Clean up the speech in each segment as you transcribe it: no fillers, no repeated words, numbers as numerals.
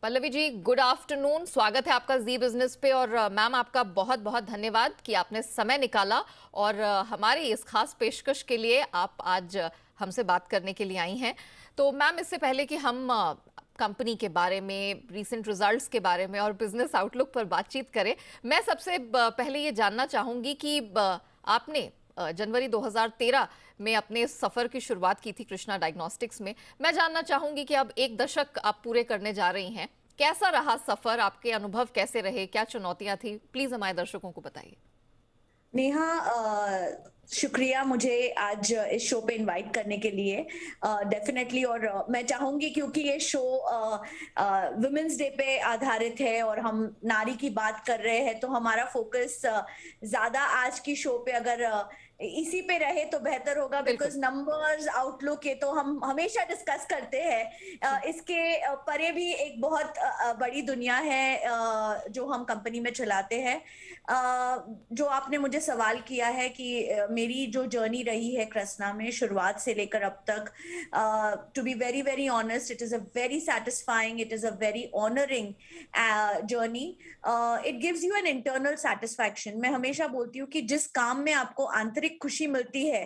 Pallavi ji, good afternoon. स्वागत है आपका जी बिजनेस पे। और मैम, आपका बहुत बहुत धन्यवाद कि आपने समय निकाला और हमारी इस खास पेशकश के लिए आप आज हमसे बात करने के लिए आई हैं। तो मैम, इससे पहले कि हम कंपनी के बारे में, रीसेंट रिजल्ट्स के बारे में और बिजनेस आउटलुक पर बातचीत करें, मैं सबसे पहले ये जानना चाहूंगी कि आपने जनवरी 2013 में अपने सफर की शुरुआत की थी कृष्णा डायग्नोस्टिक्स में। मैं जानना चाहूंगी कि अब एक दशक आप पूरे करने जा रही हैं, कैसा रहा सफर, आपके अनुभव कैसे रहे, क्या चुनौतियां थी, प्लीज हमारे दर्शकों को बताइए। नेहा, शुक्रिया मुझे आज इस शो पे इनवाइट करने के लिए। डेफिनेटली। और मैं चाहूंगी, क्योंकि ये शो वुमेन्स डे पे आधारित है और हम नारी की बात कर रहे हैं, तो हमारा फोकस ज्यादा आज की शो पे अगर इसी पे रहे तो बेहतर होगा, बिल्कुल। बिकॉज नंबर्स आउटलुक ये तो हम हमेशा डिस्कस करते हैं। जी। इसके परे भी एक बहुत बड़ी दुनिया है जो हम कंपनी में चलाते हैं। जो आपने मुझे सवाल किया है कि मेरी जो जर्नी रही है कृष्णा में शुरुआत से लेकर अब तक, to be very very honest, it is a very satisfying, it is a very honouring journey. It gives you an internal satisfaction. मैं हमेशा बोलती हूँ कि जिस काम में आपको आंतरिक खुशी मिलती है,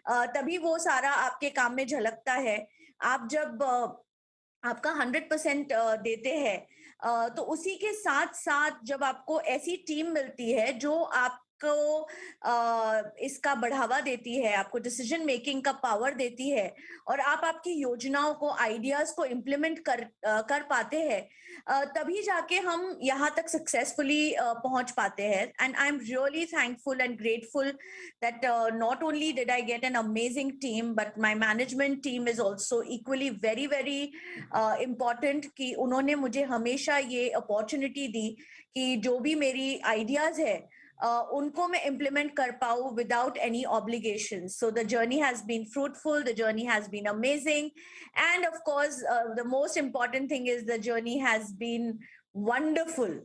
तभी वो सारा आपके काम में झलकता है। आप जब आपका 100% देते हैं, तो उसी के साथ साथ जब आपको ऐसी टीम मिलती है जो आपको इसका बढ़ावा देती है, आपको डिसीजन मेकिंग का पावर देती है, और आप आपकी योजनाओं को, आइडियाज को इम्प्लीमेंट कर पाते हैं, तभी जाके हम यहाँ तक सक्सेसफुली पहुंच पाते हैं। And I am really thankful and grateful that not only did I get an amazing team, but my management team is also equally very very important, कि उन्होंने मुझे हमेशा ये अपॉर्चुनिटी दी कि जो भी मेरी आइडियाज है उनको मैं इम्प्लीमेंट कर पाऊँ without any obligations. So the journey has been fruitful, the journey has been amazing, and of course the most important thing is the journey has been wonderful.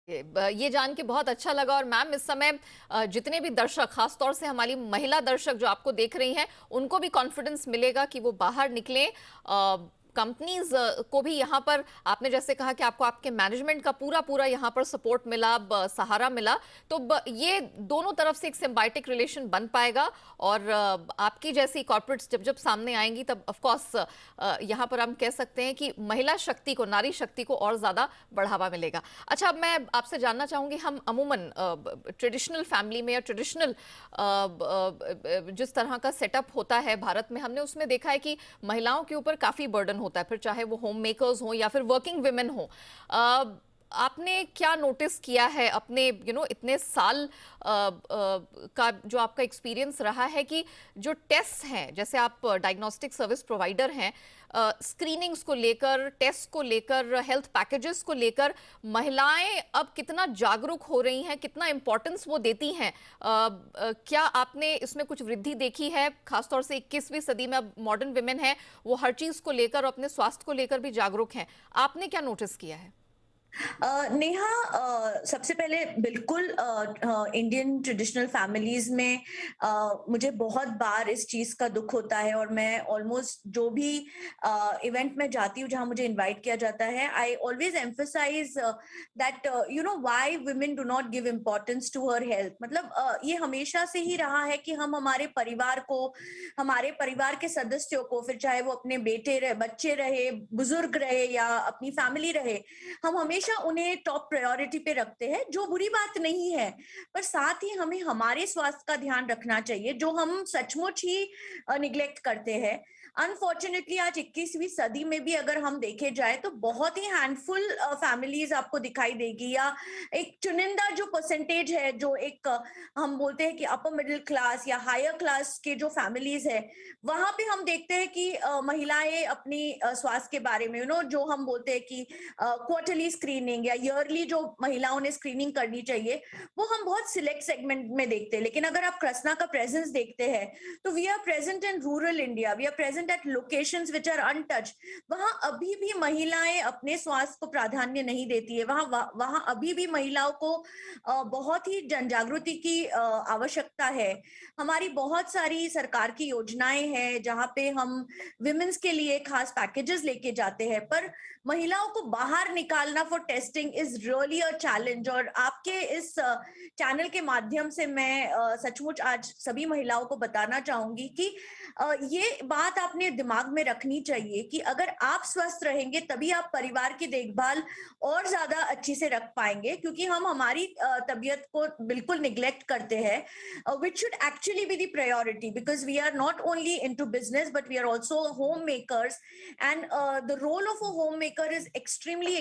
ये जान के बहुत अच्छा लगा। और मैम, इस समय जितने भी दर्शक, खासतौर से हमारी महिला दर्शक जो आपको देख रही हैं, उनको भी कॉन्फिडेंस मिलेगा कि वो बाहर निकलें। कंपनीज को भी यहाँ पर, आपने जैसे कहा कि आपको आपके मैनेजमेंट का पूरा पूरा यहाँ पर सपोर्ट मिला, सहारा मिला, तो ये दोनों तरफ से एक सिम्बायोटिक रिलेशन बन पाएगा। और आपकी जैसी कॉर्पोरेट्स जब जब सामने आएंगी, तब ऑफ कोर्स यहाँ पर हम कह सकते हैं कि महिला शक्ति को, नारी शक्ति को और ज्यादा बढ़ावा मिलेगा। अच्छा, अब मैं आपसे जानना चाहूंगी, हम अमूमन ट्रेडिशनल फैमिली में या ट्रेडिशनल जिस तरह का सेटअप होता है भारत में, हमने उसमें देखा है कि महिलाओं के ऊपर काफी बर्डन होता है, फिर चाहे वो होम मेकर्स हो या फिर वर्किंग विमेन हो। आपने क्या नोटिस किया है अपने इतने साल का जो आपका एक्सपीरियंस रहा है, कि जो टेस्ट हैं, जैसे आप डायग्नोस्टिक सर्विस प्रोवाइडर हैं, स्क्रीनिंग्स को लेकर, टेस्ट को लेकर, हेल्थ पैकेजेस को लेकर महिलाएं अब कितना जागरूक हो रही हैं, कितना इंपॉर्टेंस वो देती हैं? क्या आपने इसमें कुछ वृद्धि देखी है? खासतौर से 21वीं सदी में अब मॉडर्न विमेन है, वो हर चीज को लेकर, अपने स्वास्थ्य को लेकर भी जागरूक हैं। आपने क्या नोटिस किया है? नेहा, सबसे पहले बिल्कुल इंडियन ट्रेडिशनल फैमिलीज में मुझे बहुत बार इस चीज का दुख होता है, और मैं ऑलमोस्ट जो भी इवेंट में जाती हूँ जहां मुझे इनवाइट किया जाता है, I always emphasize that you know why women do not give importance to her health. मतलब ये हमेशा से ही रहा है कि हम हमारे परिवार को, हमारे परिवार के सदस्यों को, फिर चाहे वो अपने बेटे रहे, बच्चे रहे, बुजुर्ग रहे, या अपनी फैमिली रहे, हम हमेशा उन्हें टॉप प्रायोरिटी पे रखते हैं, जो बुरी बात नहीं है। पर साथ ही हमें हमारे स्वास्थ्य का ध्यान रखना चाहिए, जो हम सचमुच ही निग्लेक्ट करते हैं। अनफॉर्चुनेटली आज 21वीं सदी में भी अगर हम देखे जाए तो बहुत ही हैंडफुल फैमिलीज आपको दिखाई देगी, या एक चुनिंदा जो परसेंटेज है, जो एक हम बोलते हैं कि अपर मिडिल क्लास या हायर क्लास के जो फैमिलीज है, वहां पे हम देखते हैं कि महिलाएं अपनी स्वास्थ्य के बारे में, जो हम बोलते हैं कि क्वार्टरली स्क्रीनिंग या ईयरली जो महिलाओं ने स्क्रीनिंग करनी चाहिए, वो हम बहुत सिलेक्ट सेगमेंट में देखते हैं। लेकिन अगर आप कृष्णा का प्रेजेंस देखते हैं, तो we are present in rural India, we are present that locations which are untouched, वहां अभी भी महिलाएं अपने स्वास्थ्य को प्राधान्य नहीं देती है। वहां अभी भी महिलाओं को बहुत ही जन जागृति की आवश्यकता है। हमारी बहुत सारी सरकार की योजनाएं हैं जहां पे हम विमेंस के लिए खास पैकेजेस लेके जाते हैं, पर महिलाओं को बाहर निकालना for testing is really a challenge. और आपके इस चैनल के माध्यम से मैं सचमुच आज सभी महिलाओं को बताना चाहूंगी कि ये बात आपने दिमाग में रखनी चाहिए कि अगर आप स्वस्थ रहेंगे तभी आप परिवार की देखभाल और ज्यादा अच्छी से रख पाएंगे, क्योंकि हम हमारी तबीयत को बिल्कुल निग्लेक्ट करते हैं, which should actually be the priority, because we are not only into business but we are also home makers, and the role of a home maker is extremely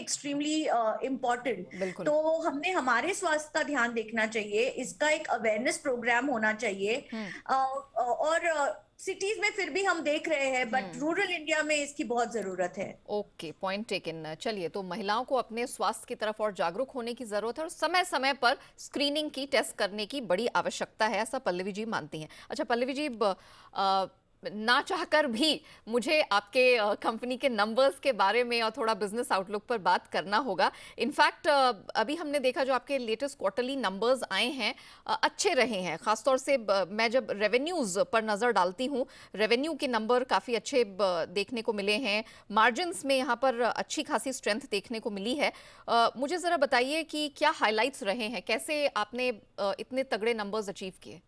important. बिल्कुल। तो हमने हमारे स्वास्थ्य का ध्यान देखना चाहिए, इसका एक अवेयरनेस प्रोग्राम होना चाहिए। हम्म। और सिटीज में फिर भी हम देख रहे हैं, बट हम्म। रूरल इंडिया में इसकी बहुत जरूरत है। Okay, point taken. चलिए, तो महिलाओं को अपने स्वास्थ्य की तरफ और जागरूक होने की जरूरत है और समय समय पर स्क्रीनिंग की, टेस्ट करने की बड़ी आवश्यकता है, ऐसा पल्लवी जी मानती हैं। अच्छा पल्लवी जी, ना चाहकर भी मुझे आपके कंपनी के नंबर्स के बारे में और थोड़ा बिजनेस आउटलुक पर बात करना होगा। इनफैक्ट अभी हमने देखा जो आपके लेटेस्ट क्वार्टरली नंबर्स आए हैं अच्छे रहे हैं। खासतौर से मैं जब रेवेन्यूज पर नज़र डालती हूँ, रेवेन्यू के नंबर काफ़ी अच्छे देखने को मिले हैं। मार्जिन्स में यहाँ पर अच्छी खासी स्ट्रेंथ देखने को मिली है। मुझे ज़रा बताइए कि क्या हाइलाइट्स रहे हैं, कैसे आपने इतने तगड़े नंबर्स अचीव किए?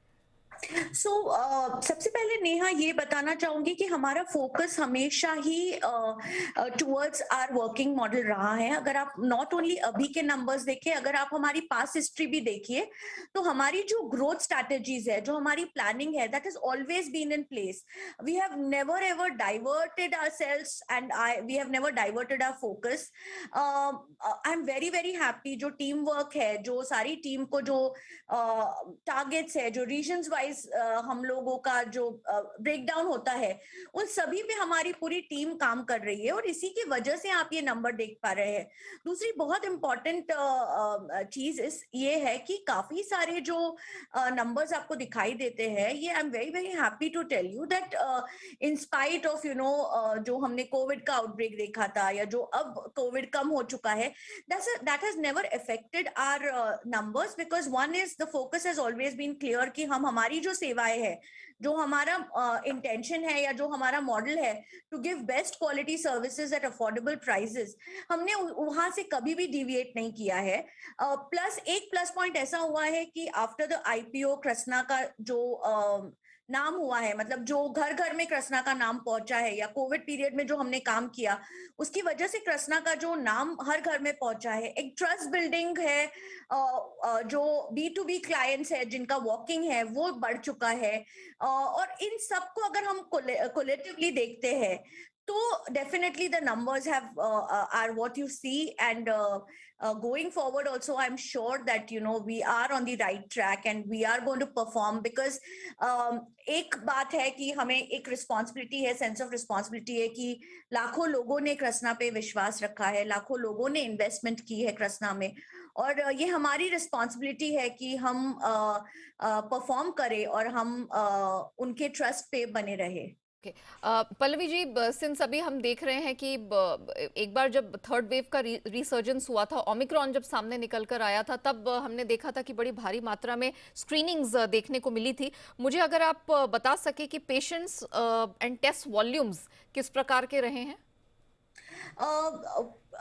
सबसे पहले नेहा ये बताना चाहूंगी कि हमारा फोकस हमेशा ही टुवर्ड्स आर वर्किंग मॉडल रहा है। अगर आप नॉट ओनली अभी के नंबर्स देखें, अगर आप हमारी पास्ट हिस्ट्री भी देखिए, तो हमारी जो ग्रोथ स्ट्रैटेजीज है, जो हमारी प्लानिंग है, that is always been in place. We have never ever diverted ourselves and we have never diverted our focus. I am very very happy, जो टीम वर्क है, जो सारी टीम को जो टारगेट्स है, जो रीजन्स वाइज हम लोगों का जो ब्रेकडाउन होता है, उन सभी पे हमारी पूरी टीम काम कर रही है और इसी की वजह से आप ये नंबर देख पा रहे हैं। दूसरी बहुत इंपॉर्टेंट चीज इस ये है कि काफी सारे जो नंबर्स आपको दिखाई देते हैं, ये I am very very happy to tell you that in spite of जो हमने कोविड का आउटब्रेक देखा था, या जो अब कोविड कम हो चुका है, that has never affected our numbers, because one is the focus has always been clear कि हम हमारी जो सेवाएं है, जो हमारा इंटेंशन है या जो हमारा मॉडल है to give best quality services at affordable prices, हमने वहां से कभी भी डिविएट नहीं किया है। प्लस एक प्लस पॉइंट ऐसा हुआ है कि आफ्टर द आईपीओ कृष्णा का जो नाम हुआ है, मतलब जो घर घर में कृष्णा का नाम पहुंचा है, या कोविड पीरियड में जो हमने काम किया, उसकी वजह से कृष्णा का जो नाम हर घर में पहुंचा है, एक ट्रस्ट बिल्डिंग है, जो B2B क्लाइंट्स है जिनका वॉकिंग है वो बढ़ चुका है। और इन सबको अगर हम कोलेटिवली देखते हैं, तो definitely the numbers have are what you see, and going forward also I'm sure that we are on the right track and we are going to perform, because एक बात है कि हमें एक रिस्पॉन्सिबिलिटी है, सेंस ऑफ रिस्पॉन्सिबिलिटी है कि लाखों लोगों ने कृष्णा पे विश्वास रखा है, लाखों लोगों ने इन्वेस्टमेंट की है कृष्णा में, और ये हमारी रिस्पॉन्सिबिलिटी है कि हम परफॉर्म करें और हम उनके ट्रस्ट पे बने रहे। ओके, पल्लवी जी, सिंस अभी हम देख रहे हैं कि एक बार जब थर्ड वेव का रिसर्जेंस हुआ था, ओमिक्रॉन जब सामने निकल कर आया था, तब हमने देखा था कि बड़ी भारी मात्रा में स्क्रीनिंग्स देखने को मिली थी। मुझे अगर आप बता सके कि पेशेंट्स एंड टेस्ट वॉल्यूम्स किस प्रकार के रहे हैं?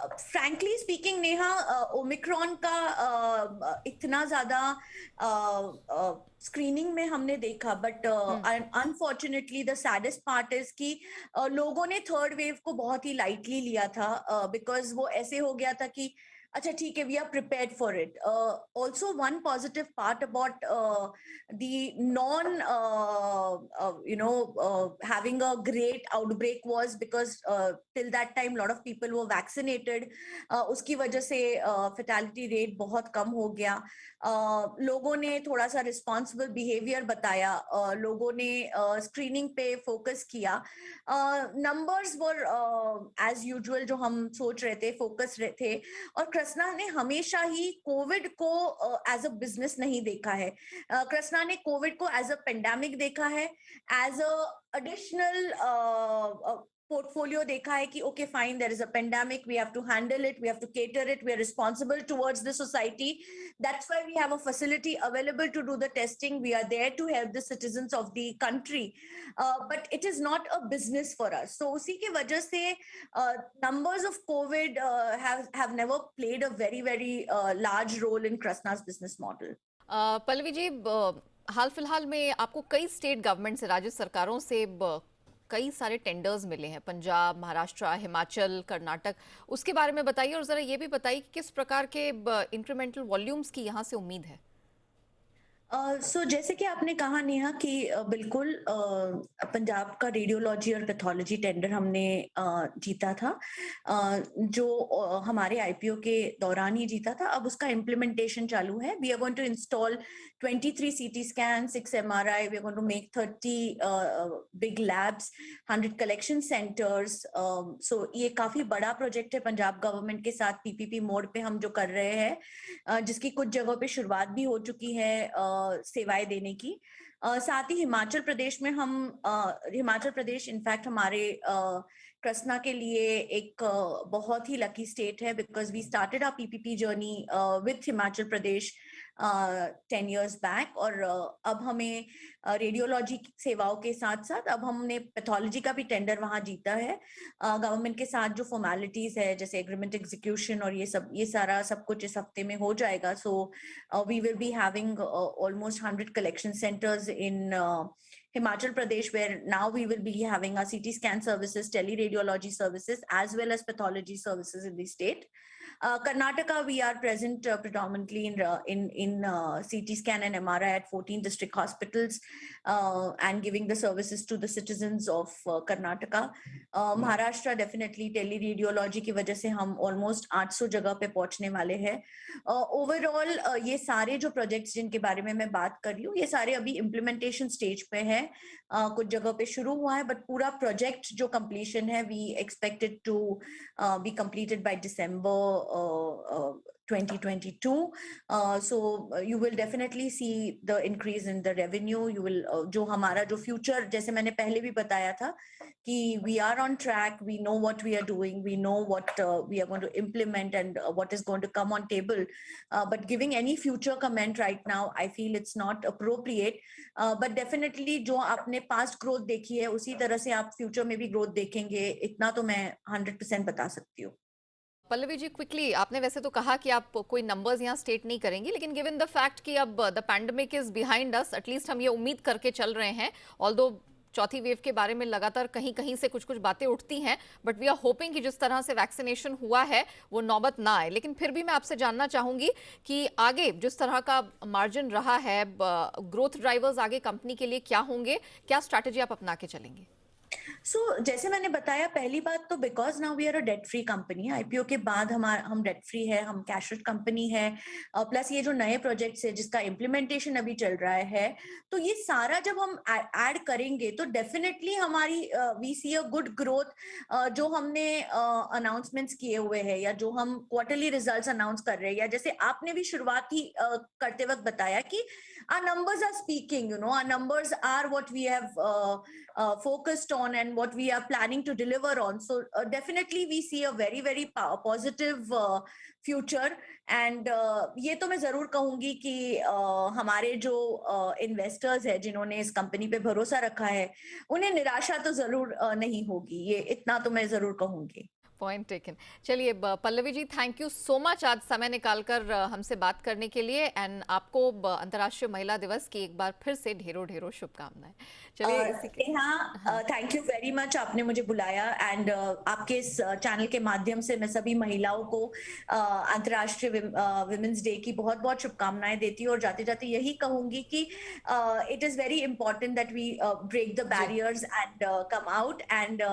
फ्रैंकली स्पीकिंग नेहा, ओमिक्रॉन का इतना ज्यादा स्क्रीनिंग में हमने देखा, but unfortunately the saddest part is कि लोगों ने थर्ड वेव को बहुत ही लाइटली लिया था, बिकॉज वो ऐसे हो गया था कि अच्छा ठीक है, we are prepared for it. Also one positive part about the non having a great outbreak was because till that time lot of people were vaccinated, उसकी वजह से fatality rate बहुत कम हो गया। लोगों ने थोड़ा सा रिस्पॉन्सिबल बिहेवियर बताया, लोगों ने स्क्रीनिंग पे फोकस किया, नंबर्स वर एज यूजुअल जो हम सोच रहे थे, फोकस रहे थे, और कृष्णा ने हमेशा ही कोविड को एज अ बिजनेस नहीं देखा है। कृष्णा ने कोविड को एज अ पेंडेमिक देखा है, एज अ एडिशनल पोर्टफोलियो देखा है कि okay fine, there is a pandemic, we have to handle it, we have to cater it, we are responsible towards the society, that's why we have a facility available to do the testing, we are there to help the citizens of the country, but it is not a business for us. So उसी की वजह से numbers of COVID have never played a very large role in Krishna's business model. Pallavi ji, हाल फिलहाल में आपको कई state government से, राज्य सरकारों से कई सारे टेंडर्स मिले हैं, पंजाब, महाराष्ट्र, हिमाचल, कर्नाटक। उसके बारे में बताइए और ज़रा ये भी बताइए कि किस प्रकार के इंक्रीमेंटल वॉल्यूम्स की यहाँ से उम्मीद है। सो जैसे कि आपने कहा नेहा कि बिल्कुल पंजाब का रेडियोलॉजी और पैथोलॉजी टेंडर हमने जीता था, जो हमारे आईपीओ के दौरान ही जीता था। अब उसका इम्प्लीमेंटेशन चालू है। We are going to install 23 CT scans, 6 MRI, we are going to make 30 big labs, 100 collection centers. So ये काफी बड़ा प्रोजेक्ट है पंजाब गवर्नमेंट के साथ पीपीपी मोड पे हम जो कर रहे हैं, जिसकी कुछ जगहों पे शुरुआत भी हो चुकी है सेवाएं देने की। साथ ही हिमाचल प्रदेश में हम हिमाचल प्रदेश इनफैक्ट हमारे कृष्णा के लिए एक बहुत ही लकी स्टेट है, because we started our PPP journey with Himachal Pradesh 10 years बैक, और अब हमें रेडियोलॉजी सेवाओं के साथ साथ अब हमने पैथोलॉजी का भी टेंडर वहां जीता है। गवर्नमेंट के साथ जो फॉर्मेलिटीज है जैसे एग्रीमेंट एग्जीक्यूशन और ये सारा सब कुछ इस हफ्ते में हो जाएगा। So we will be having almost 100 collection centers in Himachal Pradesh, where now we will be having our CT scan services, teleradiology services, as well as pathology services in the state. Karnataka, we are present predominantly in CT scan and MRI at 14 district hospitals, and giving the services to the citizens of Karnataka. Maharashtra definitely teleradiology की वजह से हम almost 800 जगह पे पहुंचने वाले हैं। Overall ये सारे जो प्रोजेक्ट्स जिनके बारे में मैं बात कर रही हूँ, ये सारे अभी इम्प्लीमेंटेशन स्टेज पे है। कुछ जगह पे शुरू हुआ है, बट पूरा प्रोजेक्ट जो कंप्लीशन है, we expected to be completed by December 2022. So you will definitely see the increase in the revenue. You will जो हमारा जो future, जैसे मैंने पहले भी बताया था कि we are on track, we know what we are doing, we know what we are going to implement and what is going to come on table. But giving any future comment right now, I feel it's not appropriate. But definitely जो आपने past growth देखी है, उसी तरह से आप future में भी growth देखेंगे, इतना तो मैं 100% बता सकती हूँ। पल्लवी जी, क्विकली, आपने वैसे तो कहा कि आप कोई नंबर्स यहाँ स्टेट नहीं करेंगी, लेकिन गिवन द फैक्ट कि अब the pandemic is behind us, at least हम ये उम्मीद करके चल रहे हैं, ऑल्दो चौथी वेव के बारे में लगातार कहीं कहीं से कुछ कुछ बातें उठती हैं, बट वी आर होपिंग कि जिस तरह से वैक्सीनेशन हुआ है वो नौबत ना आए। लेकिन फिर भी मैं आपसे जानना चाहूंगी कि आगे जिस तरह का मार्जिन रहा है, ग्रोथ ड्राइवर्स आगे कंपनी के लिए क्या होंगे, क्या स्ट्रैटेजी आप अपना के चलेंगे? जैसे मैंने बताया, पहली बात तो because now we are a debt free company, IPO के बाद हम डेट फ्री है, हम कैश रिच कंपनी है, प्लस ये जो नए प्रोजेक्ट्स है जिसका इम्प्लीमेंटेशन अभी चल रहा है, तो ये सारा जब हम ऐड करेंगे तो डेफिनेटली हमारी we see a good growth. जो हमने अनाउंसमेंट्स किए हुए हैं या जो हम क्वार्टरली रिजल्ट्स अनाउंस कर रहे हैं, या जैसे आपने भी शुरुआत ही करते वक्त बताया कि our numbers are speaking, our numbers are what we have focused on and what we are planning to deliver on. So definitely we see a very positive future. And ये तो मैं जरूर कहूंगी कि हमारे जो इन्वेस्टर्स है जिन्होंने इस कंपनी पे भरोसा रखा है, उन्हें निराशा तो जरूर नहीं होगी, ये इतना तो मैं जरूर कहूंगी। Point taken. चलिए Pallavi ji, thank you so much आज समय निकालकर हमसे बात करने के लिए, एंड आपको अंतर्राष्ट्रीय महिला दिवस की एक बार फिर से ढेरों ढेरों शुभकामनाएं। चलिए इसी के हाँ, थैंक यू वेरी मच, आपने मुझे बुलाया, एंड आपके इस चैनल के माध्यम से मैं सभी महिलाओं को अंतर्राष्ट्रीय विमेंस डे की बहुत बहुत शुभकामनाएं देती हूँ, और जाते जाते यही कहूंगी कि it is very important that we break the barriers and come out, and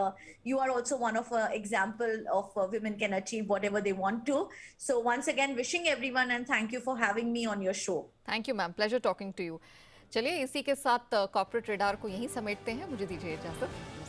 you are also one of example of women can achieve whatever they want to. So once again, wishing everyone and thank you for having me on your show. Thank you ma'am, pleasure talking to you. चलिए इसी के साथ corporate radar को यहीं समेटते हैं, मुझे दीजिए इजाजत।